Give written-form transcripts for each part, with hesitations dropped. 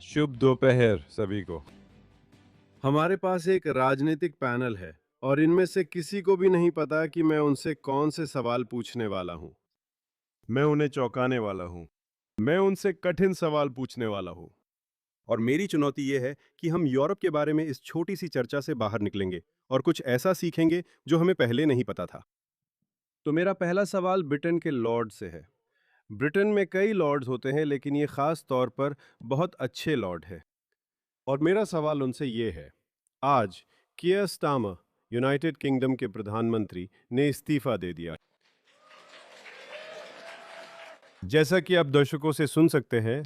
शुभ दोपहर सभी को। हमारे पास एक राजनीतिक पैनल है और इनमें से किसी को भी नहीं पता कि मैं उनसे कौन से सवाल पूछने वाला हूँ। मैं उन्हें चौंकाने वाला हूँ। मैं उनसे कठिन सवाल पूछने वाला हूँ। और मेरी चुनौती ये है कि हम यूरोप के बारे में इस छोटी सी चर्चा से बाहर निकलेंगे और कुछ ऐसा सीखेंगे जो हमें पहले नहीं पता था। तो मेरा पहला सवाल ब्रिटेन के लॉर्ड से है। ब्रिटेन में कई लॉर्ड्स होते हैं, लेकिन ये खास तौर पर बहुत अच्छे लॉर्ड हैं। और मेरा सवाल उनसे ये है, आज कियर स्टारमर यूनाइटेड किंगडम के प्रधानमंत्री ने इस्तीफा दे दिया। जैसा कि आप दर्शकों से सुन सकते हैं,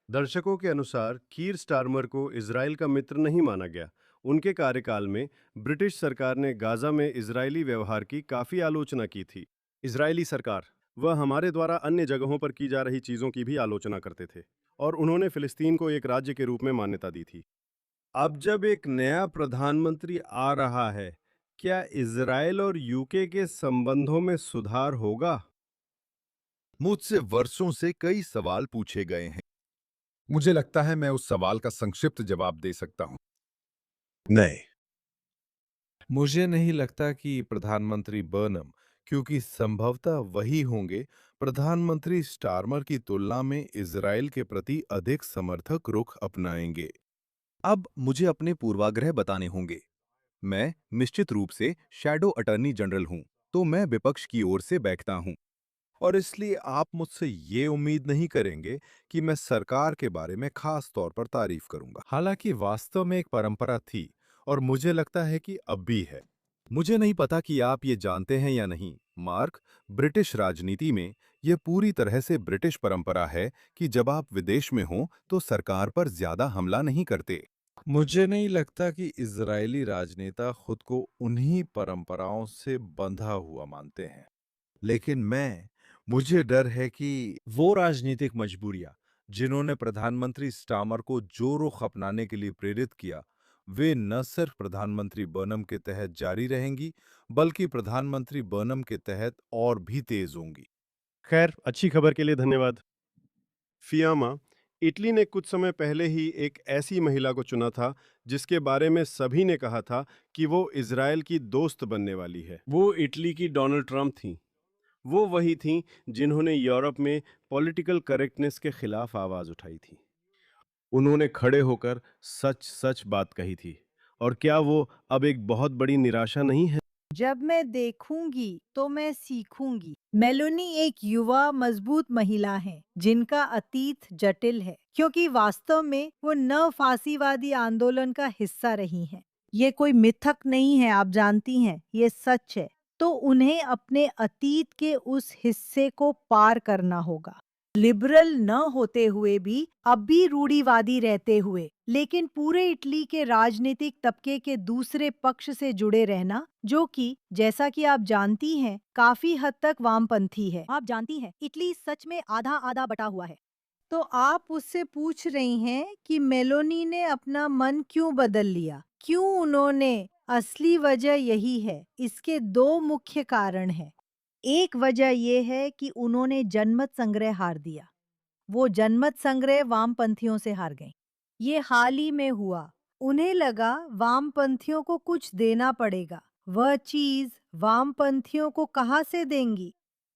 दर्शकों के अनुसार कीर स्टारमर को इजराइल का मित्र नहीं माना गया। उनके कार्यकाल में ब्रिटिश सरकार ने गाजा में इजरायली व्यवहार की काफी आलोचना की थी। इजरायली सरकार वह हमारे द्वारा अन्य जगहों पर की जा रही चीजों की भी आलोचना करते थे और उन्होंने फिलिस्तीन को एक राज्य के रूप में मान्यता दी थी। अब जब एक नया प्रधानमंत्री आ रहा है, क्या इजराइल और यूके के संबंधों में सुधार होगा? मुझसे वर्षों से कई सवाल पूछे गए हैं। मुझे लगता है मैं उस सवाल का संक्षिप्त जवाब दे सकता हूं। नहीं। मुझे नहीं लगता कि प्रधानमंत्री बर्नम, क्योंकि संभवतः वही होंगे, प्रधानमंत्री स्टारमर की तुलना में इजराइल के प्रति अधिक समर्थक रुख अपनाएंगे। अब मुझे अपने पूर्वाग्रह बताने होंगे। मैं निश्चित रूप से शैडो अटॉर्नी जनरल हूं, तो मैं विपक्ष की ओर से बैठता हूं। और इसलिए आप मुझसे ये उम्मीद नहीं करेंगे कि मैं सरकार के बारे में खास तौर पर तारीफ करूंगा। हालांकि वास्तव में एक परंपरा थी और मुझे लगता है कि अब भी है। मुझे नहीं पता कि आप ये जानते हैं या नहीं, मार्क, ब्रिटिश राजनीति में यह पूरी तरह से ब्रिटिश परंपरा है कि जब आप विदेश में हों तो सरकार पर ज्यादा हमला नहीं करते। मुझे नहीं लगता कि इजरायली राजनेता खुद को उन्हीं परंपराओं से बंधा हुआ मानते हैं। लेकिन मुझे डर है कि वो राजनीतिक मजबूरियां जिन्होंने प्रधानमंत्री स्टार्मर को जो रुख अपनाने के लिए प्रेरित किया, वे न सिर्फ प्रधानमंत्री बर्नम के तहत जारी रहेंगी, बल्कि प्रधानमंत्री बर्नम के तहत और भी तेज होंगी। खैर, अच्छी खबर के लिए धन्यवाद। फियामा, इटली ने कुछ समय पहले ही एक ऐसी महिला को चुना था जिसके बारे में सभी ने कहा था कि वो इजराइल की दोस्त बनने वाली है। वो इटली की डोनाल्ड ट्रंप थी। वो वही थीं जिन्होंने यूरोप में पॉलिटिकल करेक्टनेस के खिलाफ आवाज उठाई थी। उन्होंने खड़े होकर सच सच बात कही थी। और क्या वो अब एक बहुत बड़ी निराशा नहीं है? जब मैं देखूंगी तो मैं सीखूंगी। मेलोनी एक युवा मजबूत महिला है जिनका अतीत जटिल है, क्योंकि वास्तव में वो न फांसीवादी आंदोलन का हिस्सा रही हैं। ये कोई मिथक नहीं है, आप जानती हैं, ये सच है। तो उन्हें अपने अतीत के उस हिस्से को पार करना होगा। लिबरल न होते हुए भी, अब भी रूढ़िवादी रहते हुए, लेकिन पूरे इटली के राजनीतिक तबके के दूसरे पक्ष से जुड़े रहना, जो कि जैसा कि आप जानती हैं काफी हद तक वामपंथी है। आप जानती हैं इटली सच में आधा आधा बटा हुआ है। तो आप उससे पूछ रही हैं कि मेलोनी ने अपना मन क्यों बदल लिया? क्यों उन्होंने? असली वजह यही है। इसके दो मुख्य कारण हैं। एक वजह यह है कि उन्होंने जनमत संग्रह हार दिया। वो जनमत संग्रह वामपंथियों से हार गई। ये हाल ही में हुआ। उन्हें लगा वामपंथियों को कुछ देना पड़ेगा। वह चीज वामपंथियों को कहाँ से देंगी?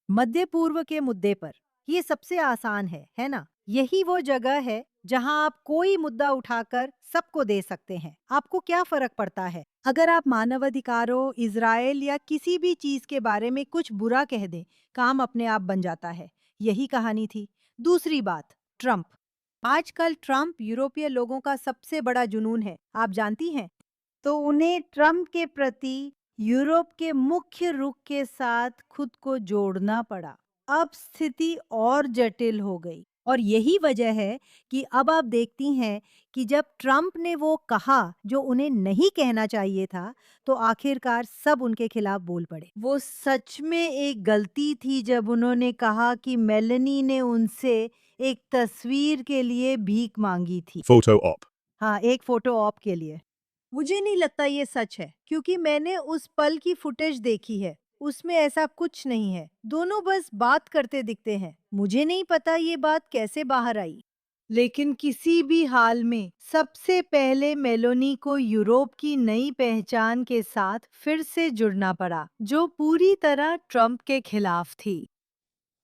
मध्य पूर्व के मुद्दे पर। ये सबसे आसान है ना? यही वो जगह है जहां आप कोई मुद्दा उठाकर सबको दे सकते हैं। आपको क्या फर्क पड़ता है अगर आप मानवाधिकारों, इजराइल या किसी भी चीज के बारे में कुछ बुरा कह दें? काम अपने आप बन जाता है। यही कहानी थी। दूसरी बात, ट्रंप। आजकल ट्रंप यूरोपीय लोगों का सबसे बड़ा जुनून है, आप जानती हैं। तो उन्हें ट्रंप के प्रति यूरोप के मुख्य रुख के साथ खुद को जोड़ना पड़ा। अब स्थिति और जटिल हो गई और यही वजह है कि अब आप देखती हैं कि जब ट्रंप ने वो कहा जो उन्हें नहीं कहना चाहिए था, तो आखिरकार सब उनके खिलाफ बोल पड़े। वो सच में एक गलती थी जब उन्होंने कहा कि मेलेनी ने उनसे एक तस्वीर के लिए भीख मांगी थी। Photo op. हाँ, एक फोटो ऑप के लिए। मुझे नहीं लगता ये सच है, क्योंकि मैंने उस पल की फुटेज देखी है। उसमें ऐसा कुछ नहीं है। दोनों बस बात करते दिखते हैं। मुझे नहीं पता ये बात कैसे बाहर आई। लेकिन किसी भी हाल में सबसे पहले मेलोनी को यूरोप की नई पहचान के साथ फिर से जुड़ना पड़ा, जो पूरी तरह ट्रंप के खिलाफ थी।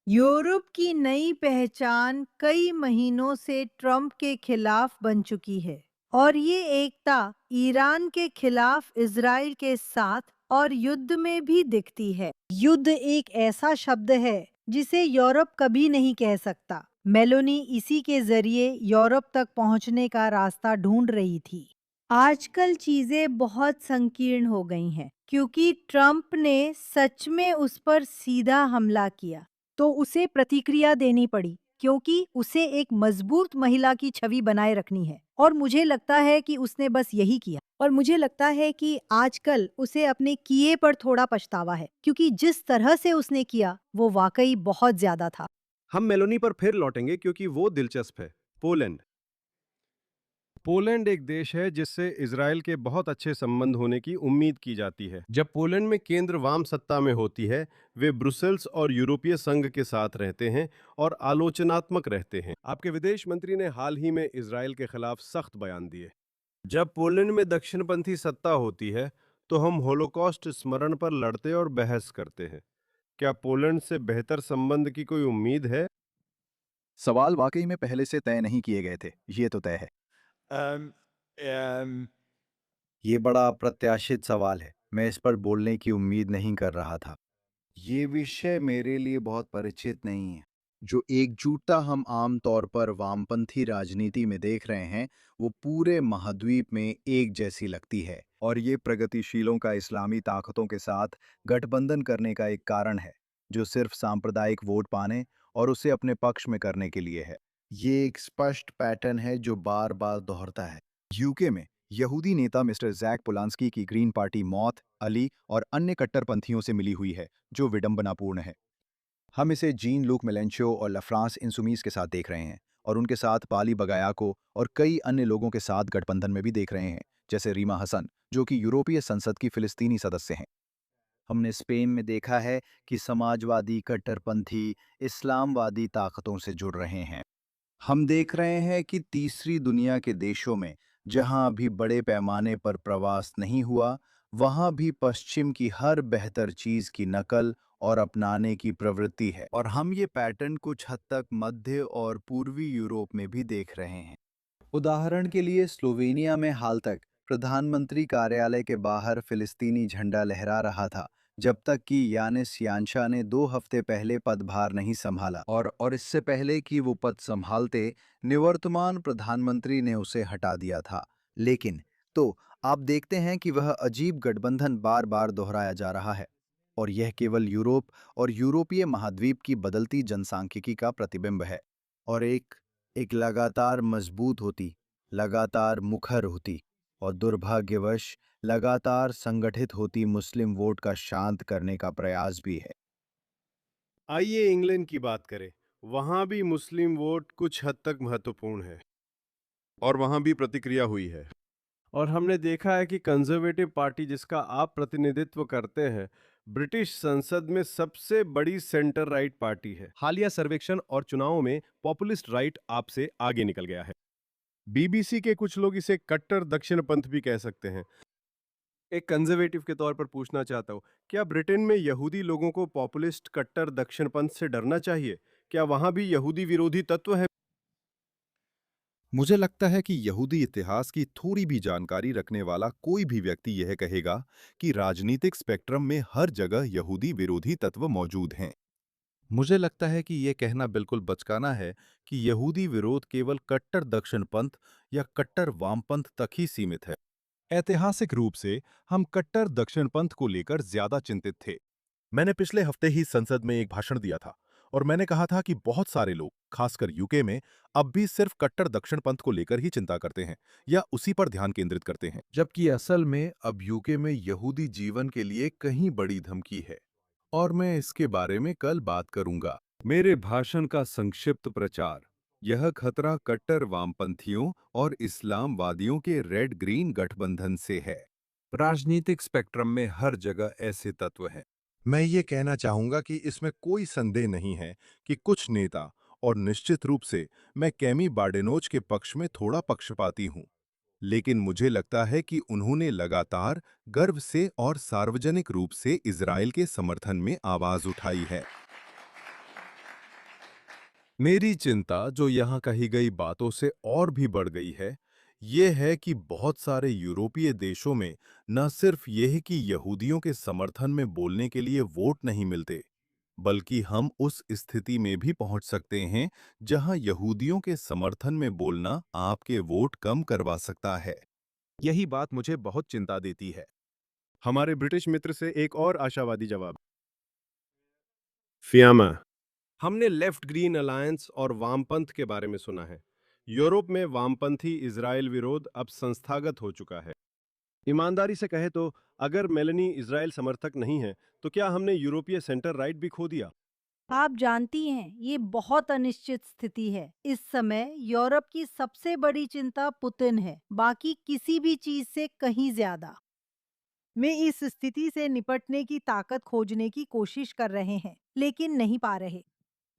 यूरोप की नई पहचान कई महीनों से ट्रंप के खिलाफ बन चुकी है और ये एकता ईरान के खिलाफ इजराइल के साथ और युद्ध में भी दिखती है। युद्ध एक ऐसा शब्द है जिसे यूरोप कभी नहीं कह सकता। मेलोनी इसी के जरिए यूरोप तक पहुंचने का रास्ता ढूंढ रही थी। आजकल चीजें बहुत संकीर्ण हो गई हैं क्योंकि ट्रंप ने सच में उस पर सीधा हमला किया, तो उसे प्रतिक्रिया देनी पड़ी क्योंकि उसे एक मजबूत महिला की छवि बनाए रखनी है और मुझे लगता है कि उसने बस यही किया और मुझे लगता है कि आजकल उसे अपने किए पर थोड़ा पछतावा है क्योंकि जिस तरह से उसने किया वो वाकई बहुत ज्यादा था। हम मेलोनी पर फिर लौटेंगे क्योंकि वो दिलचस्प है। पोलैंड। पोलैंड एक देश है जिससे इजराइल के बहुत अच्छे संबंध होने की उम्मीद की जाती है। जब पोलैंड में केंद्र वाम सत्ता में होती है, वे ब्रुसेल्स और यूरोपीय संघ के साथ रहते हैं और आलोचनात्मक रहते हैं। आपके विदेश मंत्री ने हाल ही में इजराइल के खिलाफ सख्त बयान दिए। जब पोलैंड में दक्षिणपंथी सत्ता होती है तो हम होलोकॉस्ट स्मरण पर लड़ते और बहस करते हैं। क्या पोलैंड से बेहतर संबंध की कोई उम्मीद है? सवाल वाकई में पहले से तय नहीं किए गए थे, ये तो तय है। ये बड़ा अप्रत्याशित सवाल है। मैं इस पर बोलने की उम्मीद नहीं कर रहा था। ये विषय मेरे लिए बहुत परिचित नहीं है। जो एकजुटता हम आमतौर पर वामपंथी राजनीति में देख रहे हैं, वो पूरे महाद्वीप में एक जैसी लगती है, और ये प्रगतिशीलों का इस्लामी ताकतों के साथ गठबंधन करने का एक कारण है, जो सिर्फ सांप्रदायिक वोट पाने और उसे अपने पक्ष में करने के लिए है। ये एक स्पष्ट पैटर्न है जो बार बार दोहरता है। यूके में यहूदी नेता मिस्टर जैक पोलांस्की की ग्रीन पार्टी मौत, अली और अन्य कट्टरपंथियों से मिली हुई है, जो विडंबनापूर्ण है। हम इसे जीन लूक मेलेंशियो और लफ्रांस इंसुमीस के साथ देख रहे हैं, और उनके साथ पाली बगायाको और कई अन्य लोगों के साथ गठबंधन में भी देख रहे हैं, जैसे रीमा हसन, जो कि यूरोपीय संसद की फिलिस्तीनी सदस्य हैं। हमने स्पेन में देखा है कि समाजवादी कट्टरपंथी इस्लामवादी ताकतों से जुड़ रहे हैं। हम देख रहे हैं कि तीसरी दुनिया के देशों में, जहां अभी बड़े पैमाने पर प्रवास नहीं हुआ, वहां भी पश्चिम की हर बेहतर चीज की नकल और अपनाने की प्रवृत्ति है, और हम ये पैटर्न कुछ हद तक मध्य और पूर्वी यूरोप में भी देख रहे हैं। उदाहरण के लिए स्लोवेनिया में हाल तक प्रधानमंत्री कार्यालय के बाहर फिलिस्तीनी झंडा लहरा रहा था, जब तक कि यानिस यान्शा ने 2 हफ्ते पहले पदभार नहीं संभाला, और इससे पहले कि वो पद संभालते, निवर्तमान प्रधानमंत्री ने उसे हटा दिया था। लेकिन तो आप देखते हैं कि वह अजीब गठबंधन बार बार दोहराया जा रहा है, और यह केवल यूरोप और यूरोपीय महाद्वीप की बदलती जनसांख्यिकी का प्रतिबिंब है, और एक लगातार मजबूत होती, लगातार मुखर होती और दुर्भाग्यवश लगातार संगठित होती मुस्लिम वोट का शांत करने का प्रयास भी है। आइए इंग्लैंड की बात करें। वहां भी मुस्लिम वोट कुछ हद तक महत्वपूर्ण है और वहां भी प्रतिक्रिया हुई है। और हमने देखा है कि कंजर्वेटिव पार्टी, जिसका आप प्रतिनिधित्व करते हैं, ब्रिटिश संसद में सबसे बड़ी सेंटर राइट पार्टी है। हालिया सर्वेक्षण और चुनावों में पॉपुलिस्ट राइट आपसे आगे निकल गया है। बीबीसी के कुछ लोग इसे कट्टर दक्षिणपंथ भी कह सकते हैं। एक कंजर्वेटिव के तौर पर पूछना चाहता हूँ, क्या ब्रिटेन में यहूदी लोगों को पॉपुलिस्ट कट्टर दक्षिणपंथ से डरना चाहिए? क्या वहां भी यहूदी विरोधी तत्व है? मुझे लगता है कि यहूदी इतिहास की थोड़ी भी जानकारी रखने वाला कोई भी व्यक्ति यह कहेगा कि राजनीतिक स्पेक्ट्रम में हर जगह यहूदी विरोधी तत्व मौजूद हैं। मुझे लगता है कि यह कहना बिल्कुल बचकाना है कि यहूदी विरोध केवल कट्टर दक्षिणपंथ या कट्टर वामपंथ तक ही सीमित है। ऐतिहासिक रूप से हम कट्टर दक्षिणपंथ को लेकर ज्यादा चिंतित थे। मैंने पिछले हफ्ते ही संसद में एक भाषण दिया था और मैंने कहा था कि बहुत सारे लोग, खासकर यूके में, अब भी सिर्फ कट्टर दक्षिणपंथ को लेकर ही चिंता करते हैं या उसी पर ध्यान केंद्रित करते हैं, जबकि असल में अब यूके में यहूदी जीवन के लिए कहीं बड़ी धमकी है, और मैं इसके बारे में कल बात करूंगा। मेरे भाषण का संक्षिप्त प्रचार। यह खतरा कट्टर वामपंथियों और इस्लामवादियों के रेड ग्रीन गठबंधन से है। राजनीतिक स्पेक्ट्रम में हर जगह ऐसे तत्व हैं। मैं ये कहना चाहूंगा कि इसमें कोई संदेह नहीं है कि कुछ नेता और निश्चित रूप से मैं कैमी बार्डेनोच के पक्ष में थोड़ा पक्षपाती हूं, लेकिन मुझे लगता है कि उन्होंने लगातार गर्व से और सार्वजनिक रूप से इजराइल के समर्थन में आवाज उठाई है। मेरी चिंता जो यहाँ कही गई बातों से और भी बढ़ गई है, ये है कि बहुत सारे यूरोपीय देशों में न सिर्फ ये है कि यहूदियों के समर्थन में बोलने के लिए वोट नहीं मिलते, बल्कि हम उस स्थिति में भी पहुंच सकते हैं जहां यहूदियों के समर्थन में बोलना आपके वोट कम करवा सकता है। यही बात मुझे बहुत चिंता देती है। हमारे ब्रिटिश मित्र से एक और आशावादी जवाब। फियामा, हमने लेफ्ट ग्रीन अलायंस और वामपंथ के बारे में सुना है। यूरोप में वामपंथी इजराइल विरोध अब संस्थागत हो चुका है। ईमानदारी से कहे तो अगर मेलनी इजराइल समर्थक नहीं है तो क्या हमने यूरोपीय सेंटर राइट भी खो दिया? आप जानती हैं ये बहुत अनिश्चित स्थिति है। इस समय यूरोप की सबसे बड़ी चिंता पुतिन है, बाकी किसी भी चीज से कहीं ज्यादा। वे इस स्थिति से निपटने की ताकत खोजने की कोशिश कर रहे हैं, लेकिन नहीं पा रहे।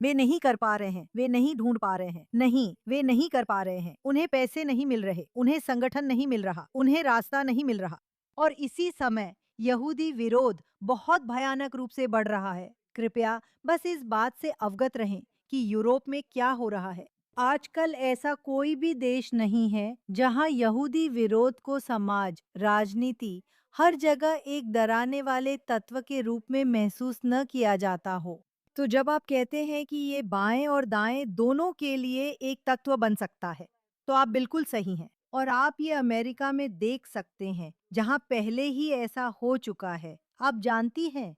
वे नहीं कर पा रहे हैं, वे नहीं ढूंढ पा रहे हैं, नहीं वे नहीं कर पा रहे हैं। उन्हें पैसे नहीं मिल रहे, उन्हें संगठन नहीं मिल रहा, उन्हें रास्ता नहीं मिल रहा। और इसी समय यहूदी विरोध बहुत भयानक रूप से बढ़ रहा है। कृपया बस इस बात से अवगत रहें कि यूरोप में क्या हो रहा है। आजकल ऐसा कोई भी देश नहीं है जहां यहूदी विरोध को समाज, राजनीति, हर जगह एक डराने वाले तत्व के रूप में महसूस न किया जाता हो। तो जब आप कहते हैं कि ये बाएं और दाएं दोनों के लिए एक तत्व बन सकता है, तो आप बिल्कुल सही हैं। और आप ये अमेरिका में देख सकते हैं, जहां पहले ही ऐसा हो चुका है। आप जानती हैं,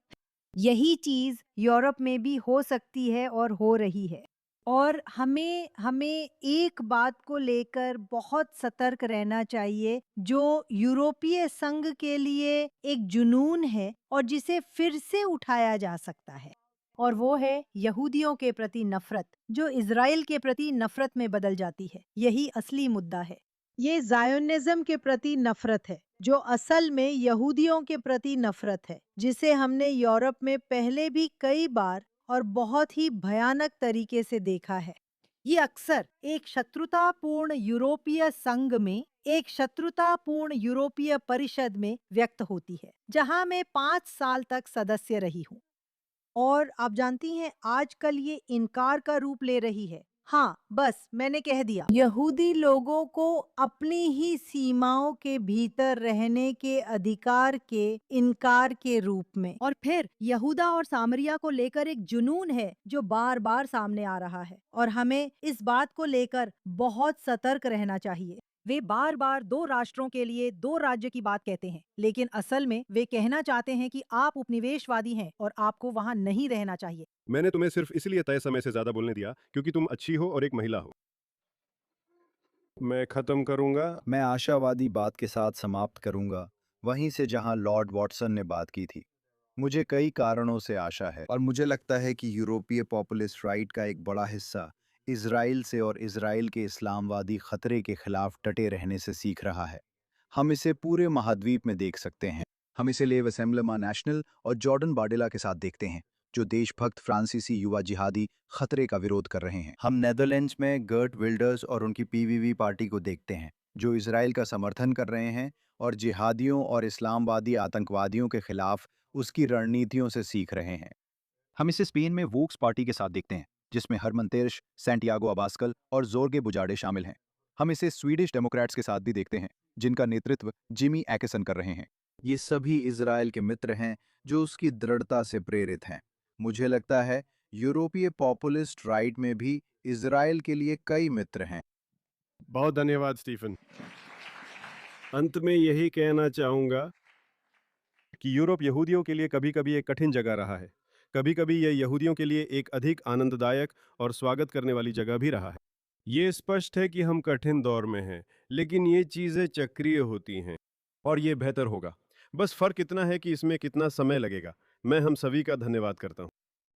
यही चीज यूरोप में भी हो सकती है और हो रही है। और हमें हमें एक बात को लेकर बहुत सतर्क रहना चाहिए, जो यूरोपीय संघ के लिए एक जुनून है और जिसे फिर से उठाया जा सकता है। और वो है यहूदियों के प्रति नफरत, जो इज़राइल के प्रति नफरत में बदल जाती है। यही असली मुद्दा है। ये ज़ायोनिज़्म के प्रति नफरत है, जो असल में यहूदियों के प्रति नफरत है, जिसे हमने यूरोप में पहले भी कई बार और बहुत ही भयानक तरीके से देखा है। ये अक्सर एक शत्रुतापूर्ण यूरोपीय संघ में, एक शत्रुतापूर्ण यूरोपीय परिषद में व्यक्त होती है, जहां मैं 5 साल तक सदस्य रही हूँ। और आप जानती हैं, आजकल ये इनकार का रूप ले रही है। हाँ, बस मैंने कह दिया। यहूदी लोगों को अपनी ही सीमाओं के भीतर रहने के अधिकार के इनकार के रूप में। और फिर यहूदा और सामरिया को लेकर एक जुनून है जो बार बार सामने आ रहा है, और हमें इस बात को लेकर बहुत सतर्क रहना चाहिए। वे बार बार 2 राष्ट्रों के लिए 2 राज्य की बात कहते हैं, लेकिन असल में वे कहना चाहते हैं कि आप उपनिवेशवादी हैं और आपको वहां नहीं रहना चाहिए। मैंने तुम्हें सिर्फ इसलिए तय समय से ज्यादा बोलने दिया क्योंकि तुम अच्छी हो और एक महिला हो। मैं खत्म करूंगा। मैं आशावादी बात के साथ समाप्त करूंगा, वहीं से जहां लॉर्ड वॉटसन ने बात की थी। मुझे कई कारणों से आशा है, और मुझे लगता है कि यूरोपीय पॉपुलिस्ट राइट का एक बड़ा हिस्सा इजराइल से और इजराइल के इस्लामवादी खतरे के खिलाफ डटे रहने से सीख रहा है। हम इसे पूरे महाद्वीप में देख सकते हैं। हम इसे लेव असेंबलीमा नेशनल और जॉर्डन बार्डेला के साथ देखते हैं, जो देशभक्त फ्रांसीसी युवा जिहादी खतरे का विरोध कर रहे हैं। हम नेदरलैंड्स में गर्ट विल्डर्स और उनकी पीवीवी पार्टी को देखते हैं, जो इजराइल का समर्थन कर रहे हैं और जिहादियों और इस्लामवादी आतंकवादियों के खिलाफ उसकी रणनीतियों से सीख रहे हैं। हम इसे स्पेन में वोक्स पार्टी के साथ देखते हैं, जिसमें हरमन तेरश, सैंटियागो अबास्कल और जोर्गे बुजाडे शामिल हैं। हम इसे स्वीडिश डेमोक्रेट्स के साथ भी देखते हैं, जिनका नेतृत्व जिमी एकेसन कर रहे हैं। ये सभी इजराइल के मित्र हैं जो उसकी दृढ़ता से प्रेरित हैं। मुझे लगता है यूरोपीय पॉपुलिस्ट राइट में भी इजराइल के लिए कई मित्र हैं। बहुत धन्यवाद स्टीफन। अंत में यही कहना चाहूंगा कि यूरोप यहूदियों के लिए कभी-कभी एक कठिन जगह रहा है। कभी-कभी यह यहूदियों के लिए एक अधिक आनंददायक और स्वागत करने वाली जगह भी रहा है। ये स्पष्ट है कि हम कठिन दौर में हैं, लेकिन ये चीजें चक्रीय होती हैं और ये बेहतर होगा। बस फर्क इतना है कि इसमें कितना समय लगेगा। मैं हम सभी का धन्यवाद करता हूँ।